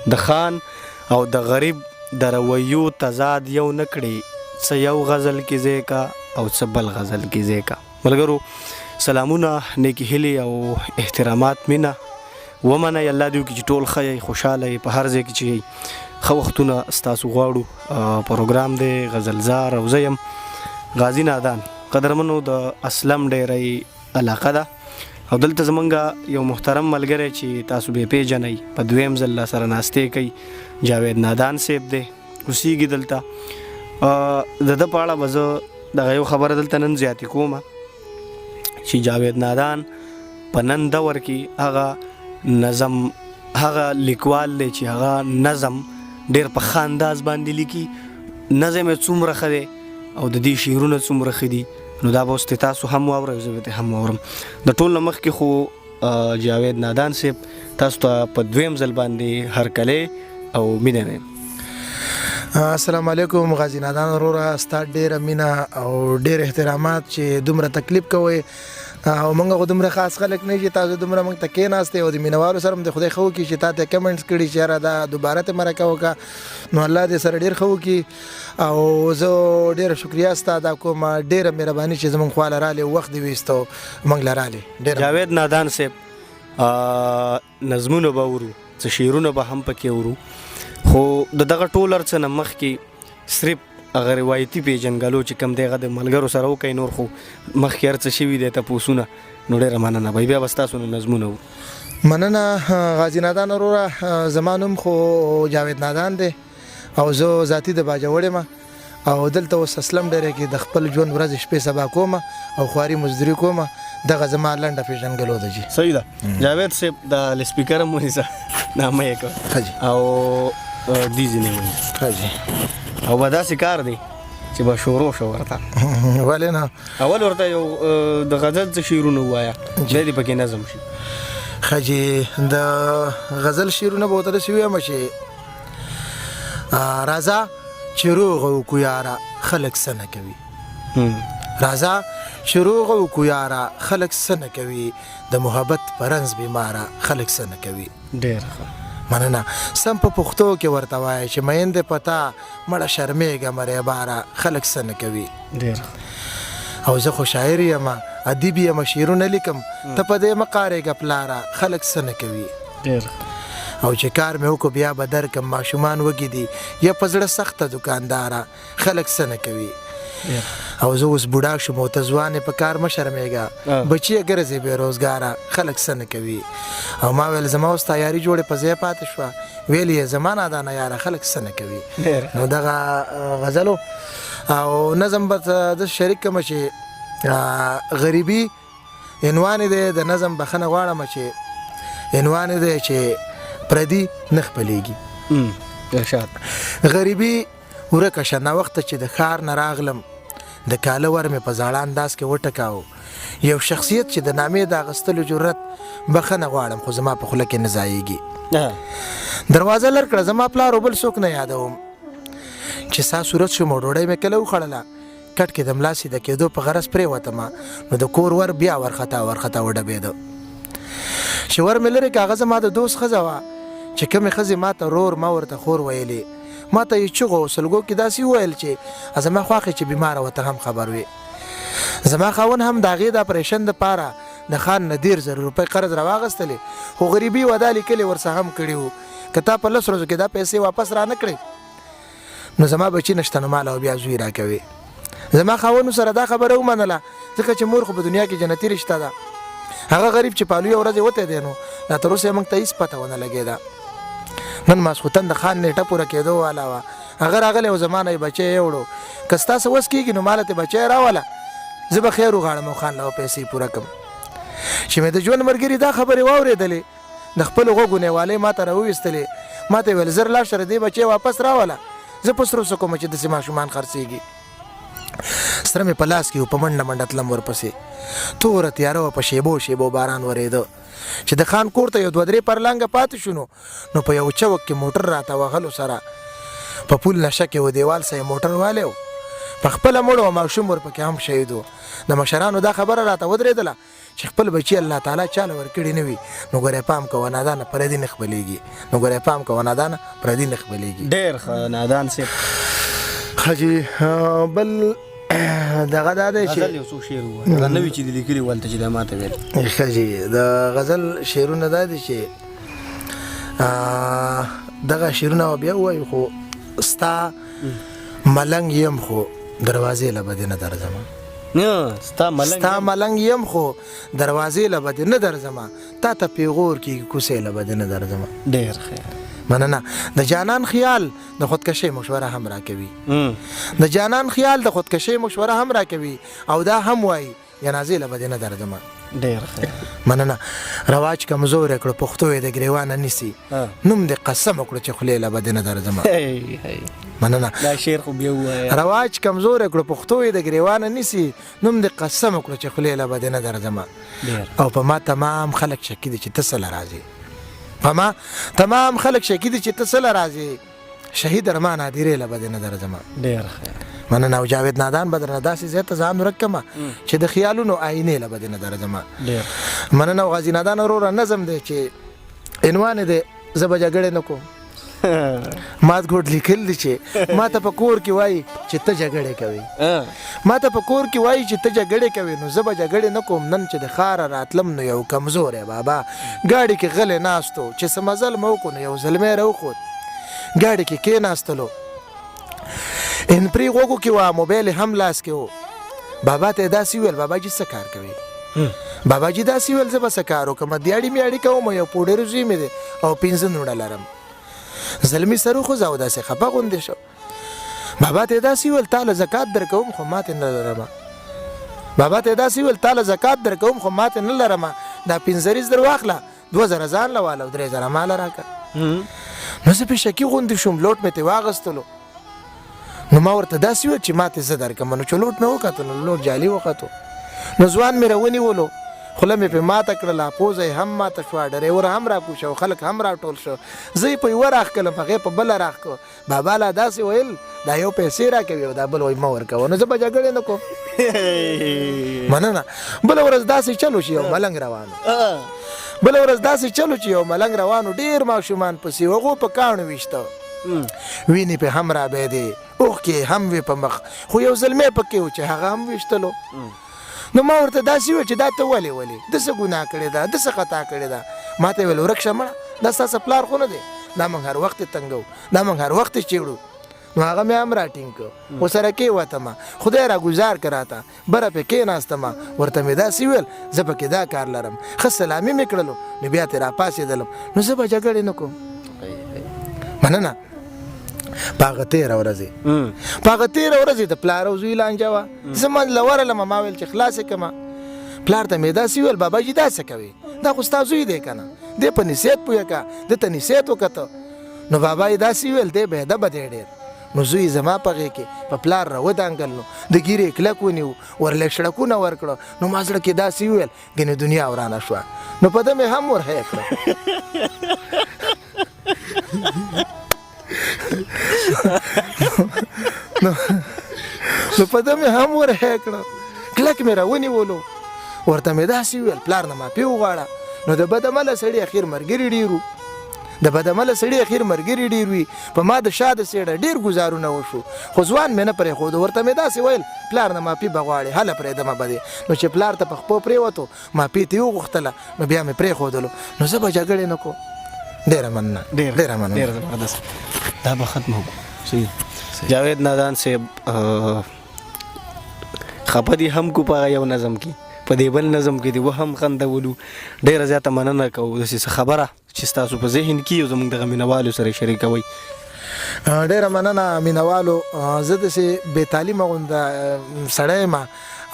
د خان او د غریب د رویو تضاد یو نه کړي، څه یو غزل کې ځای کا او څه بل غزل کې ځای کا. ملګرو سلامونه، نیکی هیلې او احترامات مینا ومنئ. الله دې وکړي چې ټول ښه یئ، خوشحاله یئ په هر ځای کې چې یئ. ښه وختونه ستاسو غواړو. پروګرام دی غزلزار او زه یم غازي نادان. قدرمنو د اسلم ډیری علاقه ده او دلته زمونږ یو محترم ملګری چې تاسو به پیژنئ په دویم ځل سره ناستې کوي، جاوید نادان صاحب دی، اوسیږي دلته. د ده په اړه به زه دغه یو خبره دلته نن زیاتې کومه چې جاوید نادان په نن دور کې هغه نظم، هغه لیکوال دی چې هغه نظم ډېر په ښه انداز باندې لیکي. نظم یې څومره ښه دی او د دې شعرونه څومره ښه دي، نو دا به اوس تاسو هم واورئ، زه به هم واورم. د ټول نه مخکې خو جاوید نادان صاحب تاسو ته په دویم ځل باندې هرکلی او مینه وایم. السلام علیکم غازي نادان وروره، ستا ډېره مینه او ډېر احترامات چې دومره تکلیف کوئ او موږ خو دومره خاص خلک نه چې تاسو دومره موږ ته کېناستې او د مینهوالو سره هم د خدای ښه وکړي چې تا ته کمنټس کړي چې یاره دا دوباره ته مرکه وکړه، نو الله دې سره ډېر ښه وکړي. او زه ډېره شکریه ستا ادا کوم، ډېره مهرباني چې زموږ خواله راغلې، وخت دې ویستو موږ له راغلې. جاوید نادان صاحب نظمونه به ورو، څه شعرونه به هم پکې ورو، خو د دغه ټول هر څه نه مخکې صرف هغه روایتي پیژنګلو چې کوم دی هغه د ملګرو سره وکړئ، نور خو مخکې هر څه شوي دی تپوسونه، نو ډېره مننه. بیا به ستاسو نه نظمونه ورو. مننه غازي نادان وروره، زما نوم خو جاوید نادان دی او زه ذاتي د باجوړ یم او دلته اوس اسلم ډیری کې د خپل ژوند ورځ شپې سبا کومه او خواري مزدوري کومه. دغه زما لنډه پیژنګلو ده جی. صحیح ده. جاوید صاحب د سپیکر هم ونیسه، نامه یې کړه او دې ځینې ونیسه او به داسې کار دی چې به شروع شو ورته. ولې نه؟ اول ورته یو د غزل څه شعرونه ووایه، بیا دې پکې نظم شي. ښه جي، د غزل شعرونه به ورته داسې ووایم چې راځه چې روغ وکړو یاره خلک څه نه کوي، راځه چې روغ وکړو یاره خلک څه نه کوي، د محبت په رنځ بیماره خلک څه نه کوي. ډېر ښه مننه. سم په پښتو کې ورته وایي چې میندې پتا مړه شرمېږه مرې باره خلک څه نه کوي. ډېر او زه خو شاعر یم، ادیب یم، شعرونه لیکم، ته په دې مه قارېږه پلاره خلک څه نه کوي. ډېر او چې کار مې وکړو بیا به درکم، ماشومان وږي دي یا په زړه سخته دوکانداره خلک څه نه کوي. او زه اوس بوډا شوم او ته ځوان یې، په کار مه شرمېږه، بچي یې ګرځې بې روزګاره خلک څه نه کوي. او ما ویل زما اوس تیاري جوړې په ځای پاتې شوه، ویل یې زما نادانه یاره خلک څه نه کوي. نو دغه غزلو او نظم به د شریک کوم چې غریبي عنوان دی د نظم بخښنه غواړم چې عنوان دی چې پردي نه خپلېږي. غریبي ورکه شه، ناوخته چې د ښار نه راغلم د کاله ور مې په زاړه انداز کې وټکاو، یو شخصیت چې د نامې د اخیستلو جرأت بخښنه غواړم خو زما په خوله کې نه ځایږي. دروازه لر کړه زما پلار او بل څوک نه یادوم، چې سا صورت شوم او ډوډۍ مې کله وخوړله، کټ کې د ملا سیده کېدو په غرض پرېوتمه، نو د کور ور بیا ورخطا وډبېده. چې ور مې لرې کاغه زما د دوست ښځه وه چې کومې ښځې ما ته رور ما ورته خور ویلې، ما ته یې چغو او سلګو کې داسې وویل چې زما خواښې چې بیماره وته هم خبر وي. زما خاوند هم د هغې د اپریشن دپاره د خان نه 10,000 روپۍ قرض راواغېستلې، خو غریبي وعده لیکلې ورڅه هم کړي وو که تا په 10 ورځو کې دا پیسې واپس را نه کړې نو زما بچي نشته، نو مال او بیا زوی راکوي. زما خاوند سره دا خبره ومنله ځکه چې مور خو په دنیا کې جنتي رشته ده. هغه غریب چې پالو یو ورځ یې وتی دی، نو لا تر اوسه یې موږ ته هېڅ پته ونه لګېده. نن ماسخوتن د خان نیټه پوره کېدو والا وه، هغه راغلی او زما نه یې بچی یوړو، که ستا څه وس کېږي نو ماله تې بچی راوله، زه به خیر وغواړم او خان له پیسې پوره کړم. چې مې د ژوند ملګري دا خبرې واورېدلې، د خپلو غوږو نیوالۍ ما ته راوویستلې، ما ته یې ویل زر لاړ شه د دې بچی واپس راوله، زه په سرو څه کومه چې داسې ماشومان خرڅېږي. سره مې په لاس کې و، په منډه منډه تلم ورپسې، توره تیاره وه، په شیبو شیبو باران ورېده، چې د خان کور ته یو 2-3 پرلنګه پاتې شونو، نو په یو چوک کې موټر راته وهلو سره په پول نشه کې و، دیوال سه یې موټر والی و، په خپله مړ و، ماشوم ورپکې هم شهید و. د مشرانو دا خبره راته ودرېدله چې خپل بچي الله تعالی چاله ورکړي نه وي نو ګوره پام کوه نادانه پردي نه خپلېږي نو ګوره پام کوه نادانه پردي نه خپلېږي. ډېر ښه نادان صاحب. حاجي بل دغه دا دی چې غزل یو څو شعر ووایه دا نه وي چې دې لیکلي ولته چې دا ماته ویل. ښه جي د غزل شعرونه دا دي چې دغه شعرونه بیا ووایو خو ستا ملنګ یم خو دروازې له بدې نه درځم. ستا ملنګ یم خو دروازې له بدې نه درځم تا ته پیغور کېږي کوڅې له بدې نه درځم. ډېر ښه. مننه. د جانان خیال د خودکشۍ مشوره هم راکوي. د جانان خیال د خودکشۍ مشوره هم راکوي او دا هم وایي جنازې له بدې نه درځم. ډېر ښه. مننه. رواج کمزور کړو پښتو یې د ګریوانه نیسي نوم دې قسم وکړو چې خولې له بدې نه درځم. مننه. دا شعر خو بیا ووایه. رواج کمزور کړو پښتو یې د ګریوانه نیسي نوم دې قسم وکړو چې خولې له بدې نه درځم. او په ما تمام خلک شکي دي چې ته څه له راځې په ما تمام خلک شکي دي چې ته څه له راځې شهید ارمان هدیرې له بدې نه درځم. ډېر ښه. مننه. او جاوید نادان به درنه داسې ځای ته ځان ورکړم چې د خیالونو آینې له بدې نه درځم. مننه. او غازي نادان وروره نظم دی چې عنوان یې دی زه به جګړې نه کوم. مات ګوډ لیکل دي چې ما ته په کور کې وایي چې ته جګړې کوي ما ته په کور کې وایي چې ته جګړې کوي نو زه به جګړې نه کوم. نن چې د ښاره راتلم نو یو کمزور یې بابا ګاډي کې غلی ناستو چې څه مزل مو وکړو نو یو زلمی راوخوت ګاډي کې کېناستلو انپري غوږو کې وه موبایل هم لاس کې و. بابا ته یې داسې وویل باباجي څه کار کوي باباجي داسې وویل زه به څه کار وکړم دیاړي میاړي کوم یو پوډر زوی مې دی او 15 نوړه لرم. زلمی سر خو زاو داسې خپه غوندې شو. بابا ته داسې ویل تاله زکات درکوم خو ماته نه لرم. بابا ته داسې ویل تاله زکات درکوم خو ماته نه لرم. دا 15 در واخله 2000 ځان له واله 3000 مال راکړه. نو زه په شکی غوندې شوم لوټ مې ته واغستلو نو ما ورته داسې ویل چې ماته زه درکم نو چې لوټ مې وکتل نو لوټ جالي وکتو نو ځوان مې راونیولو خوله مې په ماته کړله پوزه یې هم ماته شوه ډریور هم راکوشه او خلک هم راټول شو. زه یې په یوه راښ کړم هغې په بله راښ کړو. بابا لا داسې ویل دا یو پیسې راکوي او دا بل وایي مه ورکوه نو زه به جګړې نه کوم. مننه. بله ورځ داسې چلو چې یو ملنګ روانو بله ورځ داسې چلو چې یو ملنګ روانو ډېر ماشومان پسې هغو په کاڼو ویشته وینې پې هم رابیدې اوښکې هم وې په مخ خو یو زلمی پکې و چې هغه هم ویشتلو. نو ما ورته داسې ویل چې دا ته ولې د څه ګناه کړې ده د څه خطا کړې ده. ما ته یې ویل ورک شه مړه دا ستاسو پلار خو نه دی دا موږ هر وخت تنګو دا موږ هر وخت چیړو. نو هغه مې هم راټینګ کړو ورسره کېوتم خدای را ګزار کړه راته بره پې کېناستم ورته مې داسې ویل زه پکې دا کار لرم ښه سلامي مې کړلو نو بیا ترې راپاڅېدلم نو زه به جګړې نه کوم. مننه. په هغه تېره ورځې د پلار او زوی لانجه وه زه منځله ورغلم ما ویل چې خلاصې کړمه. پلار ته مې داسې ویل باباجي دا څه کوي دا خو ستا زوی دی که نه دی په نصیحت پوهه که ده ته نصیحت وکته نو بابا یې داسې ویل دی بېده به دی ډېر. نو زوی زما په غېږ کې په پلار را ودانګل نو د ګیرې کلک ونیو ورلږ شړکونه ورکړه نو ما زړه کې داسې وویل ګنې دنیا ورانه شوه نو په ده مې هم ورهی کړه. نو په ده مې هم ورهی کړه کلک مې را ونیولو ورته مې داسې وویل پلار نه معافي وغواړه. نو د بدعمله سړي اخیر ملګري ډېر وو د بدعمله سړي اخیر ملګري ډېر وي په ما د شا د سېډه ډېر ګزارونه وشو خو ځوان مې نه پرېښود. ورته مې داسې ویل پلار نه معافي به غواړې هله پرېږدمه به دې نو چې پلار ته په خپو پرېوتو معافي ترې وغوښتله نو بیا مې پرېښودلو نو زه به جګړې نه کوم. ډېره مننه ډېره مننه. ډېر زبردست. دا به ختمه وکړو. جاوید نادان صاحب خپه دي هم کو په یو نظم کې په دې بل نظم کې دی و هم خندولو ډېره زیاته مننه کوو داسې څه خبره چې ستاسو په ذهن کې یو زموږ دغه مینوالو سره شریکوئ. ډېره مننه مینوالو. زه داسې بې تعلیمه غونده سړی یم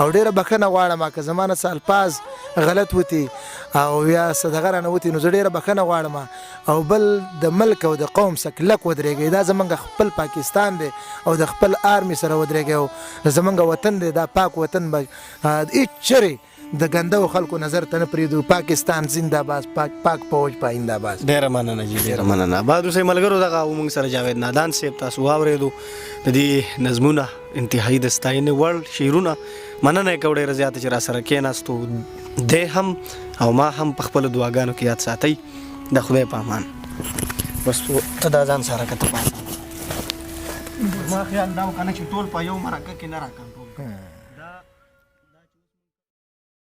او ډېره بښنه غواړم که زما نه څه الفاظ غلط وتي او یا څه دغه رانه وتي نو زه ډېره بښنه غواړم. او بل د ملک او د قوم څخه کلک ودرېږئ دا زمونږ خپل پاکستان دی او د خپل آرمي سره ودرېږئ او زمونږ وطن دی دا پاک وطن به هیڅ چرې د ګندو خلکو نظر ته نه پرېږدو. پاکستان زنده‌باد پاک فوج پاینده‌باد. ډېره مننه جی ډېره مننه. آباد اوسئ ملګرو. دغه موږ سره جاوید نادان صاحب تاسو واورېدو د دې نظمونه انتهایي د ستاینې وړ شعرونه مننه یې کوو ډېره زیاته چې را سره کېناستو دی هم او ما هم په خپلو دعاګانو کې یاد ساتئ. د خدای په امان. بس ته دا ځان سره کته پاسه ما خیال دا وکنه چې ټول په یو مرکه کې نه راکنټرول